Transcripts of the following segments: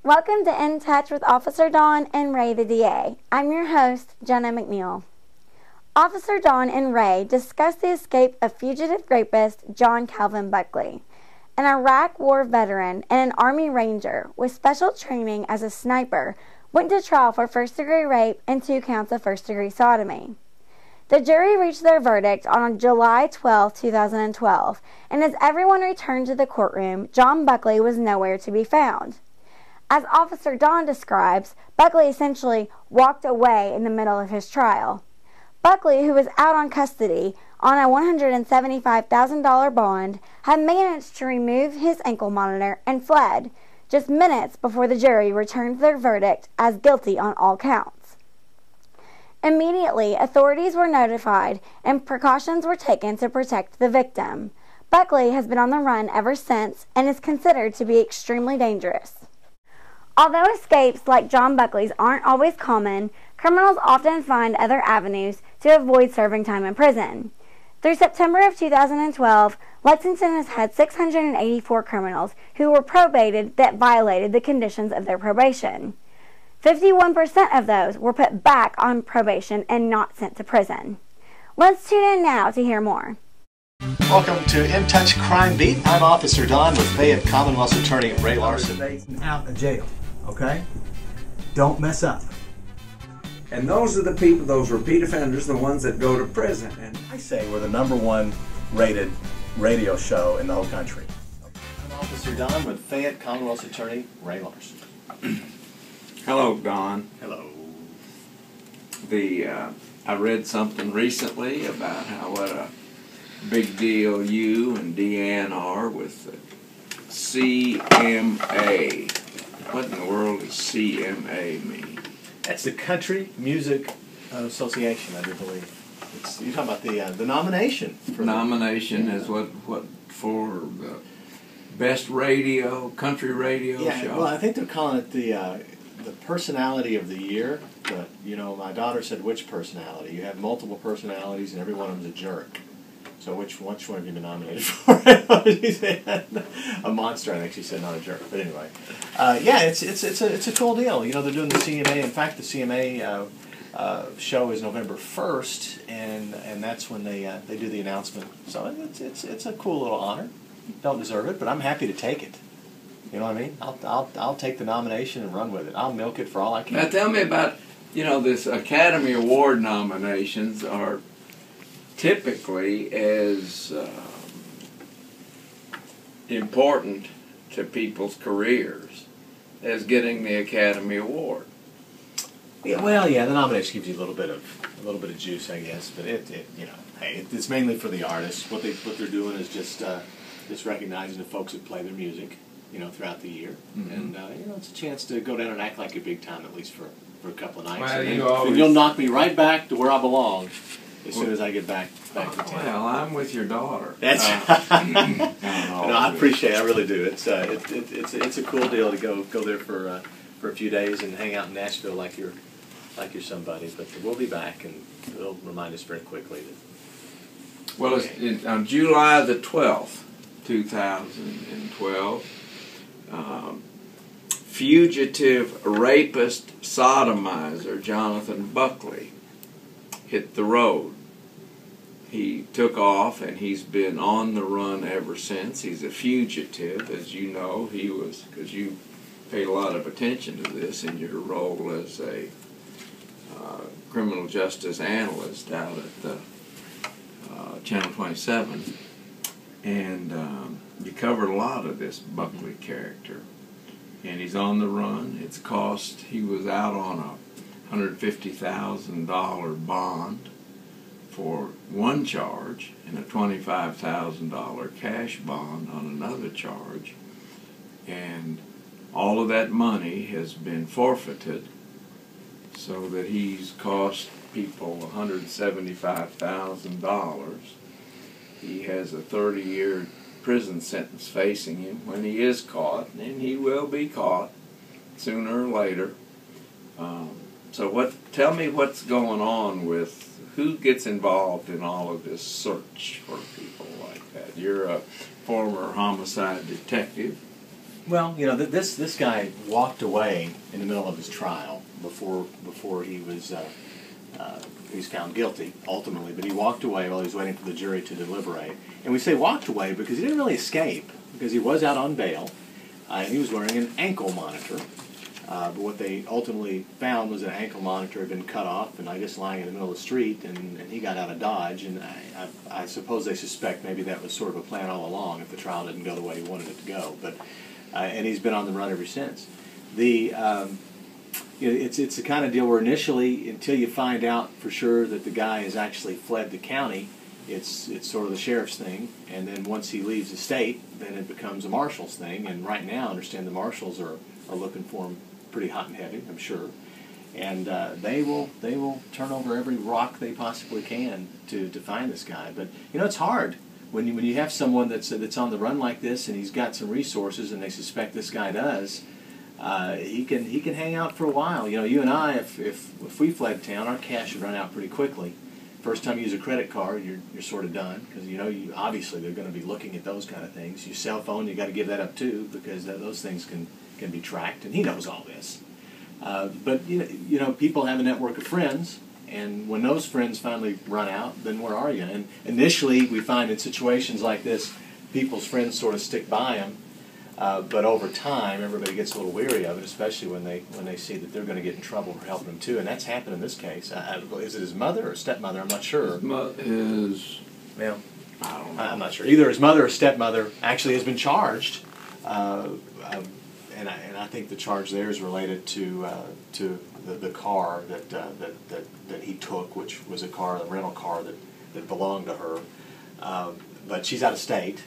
Welcome to In Touch with Officer Dawn and Ray the DA. I'm your host, Jenna McNeil. Officer Dawn and Ray discuss the escape of fugitive rapist John Calvin Buckley, an Iraq War veteran and an Army Ranger with special training as a sniper, went to trial for first-degree rape and 2 counts of first-degree sodomy. The jury reached their verdict on July 12, 2012, and as everyone returned to the courtroom, John Buckley was nowhere to be found. As Officer Dawn describes, Buckley essentially walked away in the middle of his trial. Buckley, who was out on custody on a $175,000 bond, had managed to remove his ankle monitor and fled just minutes before the jury returned their verdict as guilty on all counts. Immediately, authorities were notified and precautions were taken to protect the victim. Buckley has been on the run ever since and is considered to be extremely dangerous. Although escapes like John Buckley's aren't always common, criminals often find other avenues to avoid serving time in prison. Through September of 2012, Lexington has had 684 criminals who were probated that violated the conditions of their probation. 51% of those were put back on probation and not sent to prison. Let's tune in now to hear more. Welcome to In Touch Crime Beat. I'm Officer Don with Fayette Commonwealth's Attorney Ray Larson. Out of jail, okay? Don't mess up. And those are the people, those repeat offenders, the ones that go to prison. And I say we're the #1 rated radio show in the whole country. I'm Officer Don with Fayette Commonwealth's Attorney Ray Larson. Hello, Don. Hello. I read something recently about what a big deal you and Deanne are with the CMA. What in the world does CMA mean? That's the Country Music Association, I do believe. You're talking about the nomination. For nomination is what for the best radio, country radio show? Well, I think they're calling it the personality of the year. But, my daughter said, which personality? You have multiple personalities and every one of them's a jerk. So which one have you been nominated for? She said, a monster, I think she said, not a jerk. But anyway, it's a cool deal. They're doing the CMA. In fact, the CMA show is November 1st, and that's when they do the announcement. So it's a cool little honor. Don't deserve it, but I'm happy to take it. You know what I mean? I'll take the nomination and run with it. I'll milk it for all I can. Now tell me about this Academy Award nominations are typically as important to people's careers as getting the Academy Award. Yeah, the nomination gives you a little bit of juice, I guess. But it's mainly for the artists. What they're doing is just recognizing the folks that play their music, throughout the year, and it's a chance to go down and act like you're big time, at least for a couple of nights. Well, and you'll knock me right back to where I belong as soon as I get back to town. Well, I'm with your daughter. That's I appreciate it. I really do. It's a cool deal to go there for a few days and hang out in Nashville like you're somebody. But we'll be back, and it'll remind us very quickly that. Well, it's on July the 12th, 2012. Fugitive rapist sodomizer Jonathan Buckley hit the road. He took off, and he's been on the run ever since. He's a fugitive, as you know. He was, because you paid a lot of attention to this in your role as a criminal justice analyst out at the Channel 27, and you covered a lot of this Buckley character. And he's on the run. He was out on a $150,000 bond for one charge and a $25,000 cash bond on another charge. And all of that money has been forfeited, so that he's cost people $175,000. He has a 30-year prison sentence facing him when he is caught, and he will be caught sooner or later. So tell me what's going on with who gets involved in all of this search for people like that. You're a former homicide detective. Well, you know, this guy walked away in the middle of his trial before he was found guilty ultimately, but he walked away while he was waiting for the jury to deliberate. And we say walked away because he didn't really escape, because he was out on bail, and he was wearing an ankle monitor. But what they ultimately found was an ankle monitor had been cut off and I guess lying in the middle of the street, and he got out of Dodge, and I suppose they suspect maybe that was sort of a plan all along if the trial didn't go the way he wanted it to go. But and he's been on the run ever since. It's the kind of deal where initially, until you find out for sure that the guy has actually fled the county, it's sort of the sheriff's thing, and then once he leaves the state, then it becomes a marshal's thing. And right now, I understand the marshals are looking for him pretty hot and heavy, I'm sure, and they will turn over every rock they possibly can to find this guy. But you know, it's hard when you have someone that's on the run like this, and he's got some resources, and they suspect this guy does. He can hang out for a while. You know, you and I, if we fled town, our cash would run out pretty quickly. First time you use a credit card, you're sort of done, because you know obviously they're going to be looking at those kind of things. Your cell phone, you got to give that up too, because those things can be tracked, and he knows all this. But you know, people have a network of friends, and when those friends finally run out, then where are you? And initially, we find in situations like this, people's friends sort of stick by them. But over time, everybody gets a little weary of it, especially when they see that they're going to get in trouble for helping them too, and that's happened in this case. Is it his mother or stepmother? I'm not sure. Well, I don't know. I'm not sure. Either his mother or stepmother actually has been charged, and I think the charge there is related to the car that he took, which was a rental car that belonged to her. But she's out of state,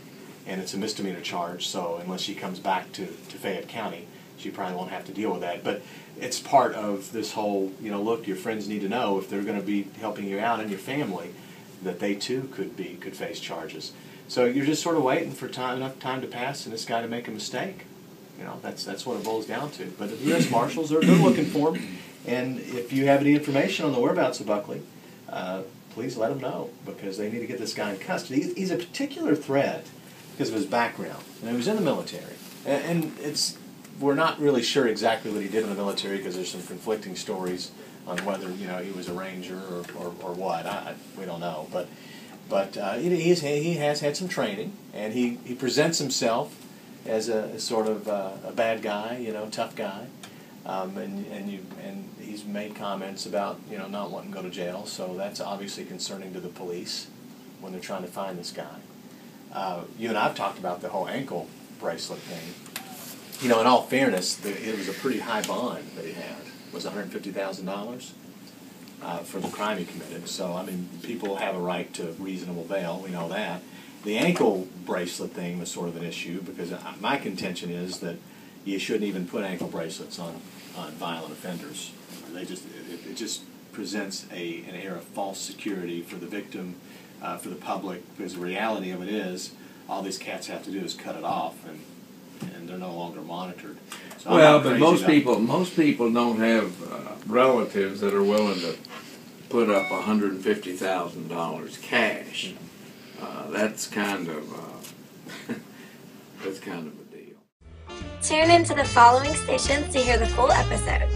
and it's a misdemeanor charge, so unless she comes back to Fayette County, she probably won't have to deal with that. But it's part of this whole, you know, look, your friends need to know if they're going to be helping you out and your family, that they too could face charges. So you're just sort of waiting for enough time to pass and this guy to make a mistake. You know, that's what it boils down to. But the U.S. Marshals, they're looking for him, and if you have any information on the whereabouts of Buckley, please let them know, because they need to get this guy in custody. He's a particular threat because of his background. And he was in the military, and we're not really sure exactly what he did in the military, because there's some conflicting stories on whether he was a ranger or what. We don't know, but he has had some training, and he presents himself as a sort of a bad guy, tough guy, and he's made comments about not wanting to go to jail. So that's obviously concerning to the police when they're trying to find this guy. You and I've talked about the whole ankle bracelet thing. In all fairness, it was a pretty high bond that he had. It was $150,000 for the crime he committed. So, I mean, people have a right to reasonable bail. We know that. The ankle bracelet thing was sort of an issue, because my contention is that you shouldn't even put ankle bracelets on violent offenders. It just presents an air of false security for the victim, for the public, because the reality of it is all these cats have to do is cut it off, and they're no longer monitored. So but most people don't have relatives that are willing to put up $150,000 cash. That's kind of a deal. Tune into the following stations to hear the full episode.